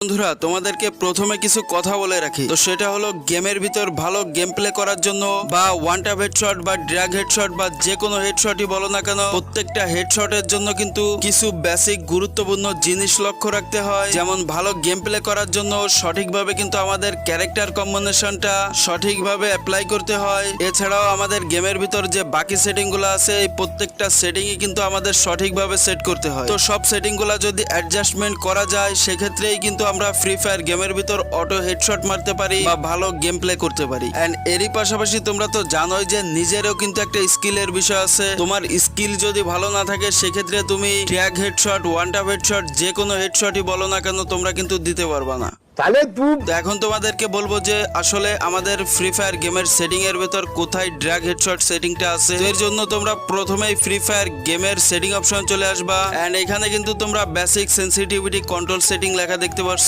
বন্ধুরা তোমাদেরকে প্রথমে কিছু কথা বলে রাখি, তো সেটা হলো গেমের ভিতর ভালো গেম প্লে করার জন্য বা ওয়ান ট্যাপ হেডশট বা ড্র্যাগ হেডশট বা যে কোনো হেডশটই বলো না কেন, প্রত্যেকটা হেডশটের জন্য কিন্তু কিছু বেসিক গুরুত্বপূর্ণ জিনিস লক্ষ্য রাখতে হয়। যেমন ভালো গেম প্লে করার জন্য সঠিকভাবে কিন্তু আমাদের ক্যারেক্টার কম্বিনেশনটা সঠিকভাবে অ্যাপ্লাই করতে হয়। এছাড়াও আমাদের গেমের ভিতর যে বাকি সেটিং গুলো আছে, এই প্রত্যেকটা সেটিংই কিন্তু আমাদের সঠিকভাবে সেট করতে হয়। তো সব সেটিং গুলা যদি অ্যাডজাস্টমেন্ট করা যায়, সেক্ষেত্রেই কিন্তু আমরা ফ্রি ফায়ার গেমের ভিতর অটো হেডশট মারতে পারি বা ভালো গেম প্লে করতে পারি। এন্ড এরই পাশাপাশি তোমরা তো জানোই যে নিজেরও কিন্তু একটা স্কিলের বিষয় আছে। তোমার স্কিল যদি ভালো না থাকে, সেক্ষেত্রে তুমি ট্র্যাগ হেডশট, ওয়ান ট্যাপ হেডশট, যে কোনো হেডশটই বলো না কেন, তোমরা কিন্তু দিতে পারবা না। তো এখন তোমাদেরকে বলবো যে আসলে আমাদের ফ্রি ফায়ার গেমের সেটিং এর ভেতর কোথায় ড্র্যাগ হেডশট সেটিংটা আছে। এর জন্য তোমরা প্রথমেই ফ্রি ফায়ার গেমের সেটিং অপশন চলে আসবা, এন্ড এখানে কিন্তু তোমরা বেসিক সেনসিটিভিটি কন্ট্রোল সেটিং লেখা দেখতে পাচ্ছ।